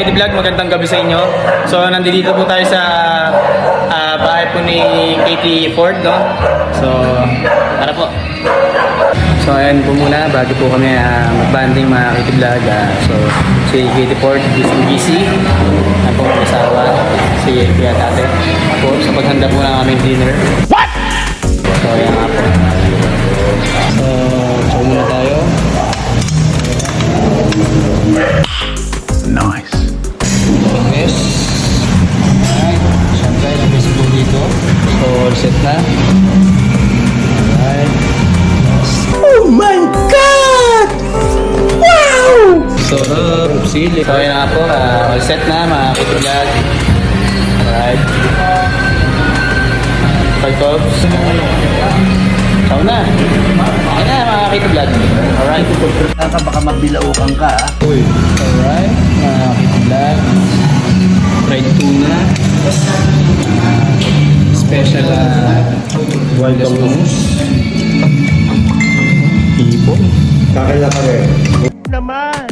Kitty Vlog, magandang gabi sa inyo. So, nandito po tayo sa bahay po ni Katie Ford, no? So, tara po. So, ayan po muna, bago po kami mag-banding mga Kitty Vlog. So, si Katie Ford, busy. Ang po mga asawa, si Kuya Tate. Po, sa paghanda po ng aming dinner. What? So, ayan nga po. So, muna tayo. Nice. Yes. Alright. Siyempre, nag-miss po dito. So, all set na. Alright. Oh my God! Wow! So, sili. So, ayan nga po. All set na, mga Kitty Vlog. Alright. Five cups. So na. Ayan na, mga Kitty Vlog. Alright. Baka mabilaukan ka, ha? Alright, mga Kitty Vlog. Fried tuna. Special Welcome mousse. Tipo. Kakila ka rin. naman.